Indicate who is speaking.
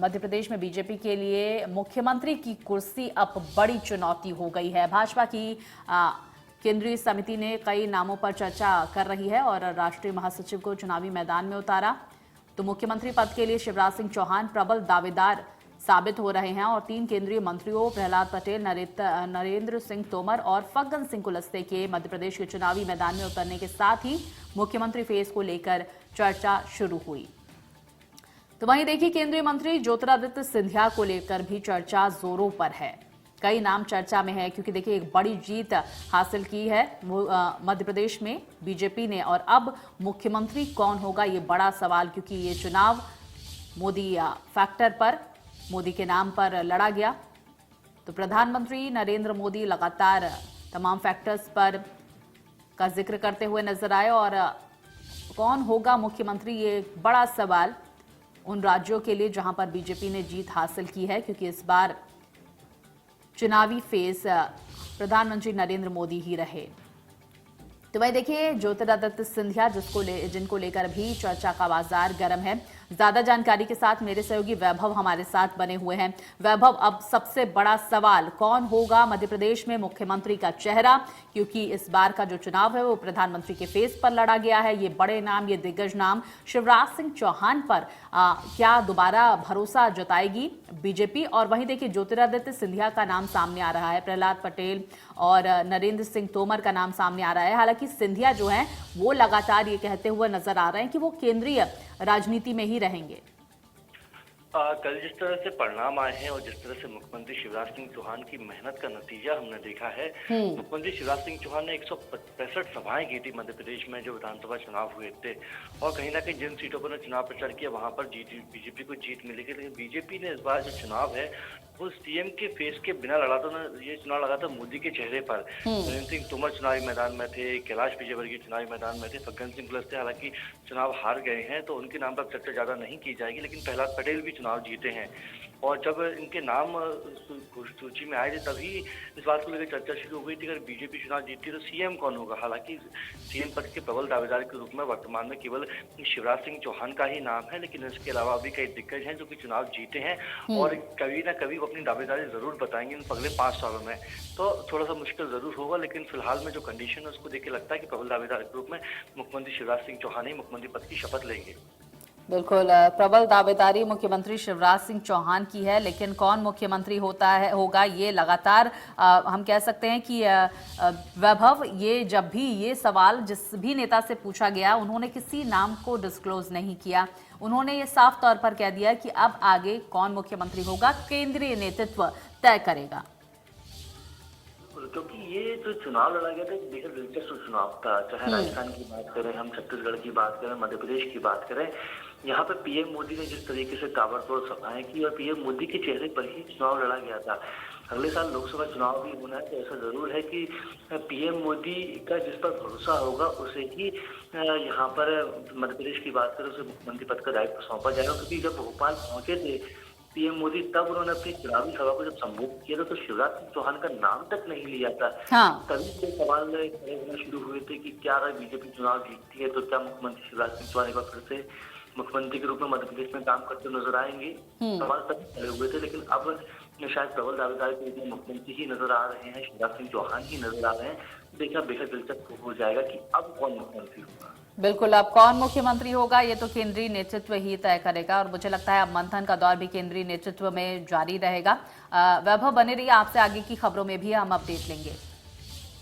Speaker 1: मध्य प्रदेश में बीजेपी के लिए मुख्यमंत्री की कुर्सी अब बड़ी चुनौती हो गई है। भाजपा की केंद्रीय समिति ने कई नामों पर चर्चा कर रही है और राष्ट्रीय महासचिव को चुनावी मैदान में उतारा। तो मुख्यमंत्री पद के लिए शिवराज सिंह चौहान प्रबल दावेदार साबित हो रहे हैं और 3 केंद्रीय मंत्रियों प्रहलाद पटेल, नरेंद्र सिंह तोमर और फग्गन सिंह कुलस्ते के मध्य प्रदेश के चुनावी मैदान में उतरने के साथ ही मुख्यमंत्री फेस को लेकर चर्चा शुरू हुई। तो वहीं देखिए, केंद्रीय मंत्री ज्योतिरादित्य सिंधिया को लेकर भी चर्चा जोरों पर है। कई नाम चर्चा में है क्योंकि देखिए एक बड़ी जीत हासिल की है मध्य प्रदेश में बीजेपी ने, और अब मुख्यमंत्री कौन होगा ये बड़ा सवाल, क्योंकि ये चुनाव मोदी फैक्टर पर, मोदी के नाम पर लड़ा गया। तो प्रधानमंत्री नरेंद्र मोदी लगातार तमाम फैक्टर्स पर का जिक्र करते हुए नजर आए और कौन होगा मुख्यमंत्री ये एक बड़ा सवाल उन राज्यों के लिए जहां पर बीजेपी ने जीत हासिल की है, क्योंकि इस बार चुनावी फेस प्रधानमंत्री नरेंद्र मोदी ही रहे। तो वही देखिए ज्योतिरादित्य सिंधिया जिनको लेकर भी चर्चा का बाजार गर्म है। ज्यादा जानकारी के साथ मेरे सहयोगी वैभव हमारे साथ बने हुए हैं। वैभव, अब सबसे बड़ा सवाल कौन होगा मध्य प्रदेश में मुख्यमंत्री का चेहरा, क्योंकि इस बार का जो चुनाव है वो प्रधानमंत्री के फेस पर लड़ा गया है। ये बड़े नाम, ये दिग्गज नाम शिवराज सिंह चौहान पर क्या दोबारा भरोसा जताएगी बीजेपी? और वहीं देखिए ज्योतिरादित्य सिंधिया का नाम सामने आ रहा है, प्रहलाद पटेल और नरेंद्र सिंह तोमर का नाम सामने आ रहा है। हालांकि सिंधिया जो है वो लगातार ये कहते हुए नजर आ रहे हैं कि वो केंद्रीय राजनीति में ही रहेंगे।
Speaker 2: कल जिस तरह से परिणाम आए हैं और जिस तरह से मुख्यमंत्री शिवराज सिंह चौहान की मेहनत का नतीजा हमने देखा है, मुख्यमंत्री शिवराज सिंह चौहान ने 165 सभाएं की थी मध्य प्रदेश में जो विधानसभा चुनाव हुए थे, और कहीं ना कहीं जिन सीटों पर चुनाव प्रचार किया वहां पर बीजेपी को जीत मिलेगी। लेकिन बीजेपी ने इस बार जो चुनाव है वो सीएम के फेस के बिना लड़ा, तो ये चुनाव लगा था मोदी के चेहरे पर। नरेंद्र सिंह तोमर चुनावी मैदान में थे, कैलाश विजयवर्गीय चुनावी मैदान में थे, फग्गन सिंह कुलस्ते हालांकि चुनाव हार गए हैं तो उनके नाम पर चर्चा ज्यादा नहीं की जाएगी, लेकिन प्रहलाद पटेल भी चुनाव जीते हैं। और जब इनके नाम सूची में आए थे तभी इस बात को लेकर चर्चा शुरू हो गई थी, अगर बीजेपी चुनाव जीतती है तो सीएम कौन होगा। हालांकि सीएम पद के प्रबल दावेदार के रूप में वर्तमान में केवल शिवराज सिंह चौहान का ही नाम है, लेकिन इसके अलावा भी कई दिग्गज हैं जो कि चुनाव जीते हैं और कभी ना कभी वो अपनी दावेदारी जरूर बताएंगे इन अगले 5 सालों में। तो थोड़ा सा मुश्किल जरूर होगा, लेकिन फिलहाल में जो कंडीशन है उसको देख के लगता है कि प्रबल दावेदार के रूप में मुख्यमंत्री शिवराज सिंह चौहान ही मुख्यमंत्री पद की शपथ लेंगे।
Speaker 1: बिल्कुल, प्रबल दावेदारी मुख्यमंत्री शिवराज सिंह चौहान की है, लेकिन कौन मुख्यमंत्री होगा ये लगातार हम कह सकते हैं कि वैभव, ये जब भी ये सवाल जिस भी नेता से पूछा गया उन्होंने किसी नाम को डिस्क्लोज नहीं किया। उन्होंने ये साफ तौर पर कह दिया कि अब आगे कौन मुख्यमंत्री होगा केंद्रीय नेतृत्व तय करेगा।
Speaker 2: क्योंकि ये जो चुनाव लड़ा गया था बेहद दिलचस्प चुनाव था, चाहे राजस्थान की बात करें, हम छत्तीसगढ़ की बात करें, मध्य प्रदेश की बात करें, यहाँ पे पीएम मोदी ने जिस तरीके से ताबड़तोड़ सभाएं की और पीएम मोदी के चेहरे पर ही चुनाव लड़ा गया था। अगले साल लोकसभा चुनाव भी होना है तो ऐसा जरूर है कि पीएम मोदी का जिस पर भरोसा होगा उसे ही यहाँ पर मध्य प्रदेश की बात करें उसे मुख्यमंत्री पद का दायित्व सौंपा जाएगा। क्योंकि जब भोपाल पहुंचे थे पीएम मोदी तब उन्होंने अपनी चुनावी सभा को जब संबोधित किया था तो शिवराज सिंह चौहान का नाम तक नहीं लिया था। तभी से सवाल खड़े होना शुरू हुए थे कि क्या अगर बीजेपी चुनाव जीतती है तो क्या मुख्यमंत्री शिवराज सिंह चौहान एक बार फिर से मुख्यमंत्री के रूप में मध्य प्रदेश में काम करते नजर आएंगे। सवाल तभी खड़े हुए थे, लेकिन अब शायद प्रबल दावेदार के रूप में मुख्यमंत्री ही नजर आ रहे हैं, शिवराज सिंह चौहान ही नजर आ रहे हैं। देखना बेहद दिलचस्प हो जाएगा कि अब कौन मुख्यमंत्री होगा।
Speaker 1: बिल्कुल, अब कौन मुख्यमंत्री होगा ये तो केंद्रीय नेतृत्व ही तय करेगा और मुझे लगता है अब मंथन का दौर भी केंद्रीय नेतृत्व में जारी रहेगा। वैभव, बने रहिए, आपसे आगे की खबरों में भी हम अपडेट लेंगे।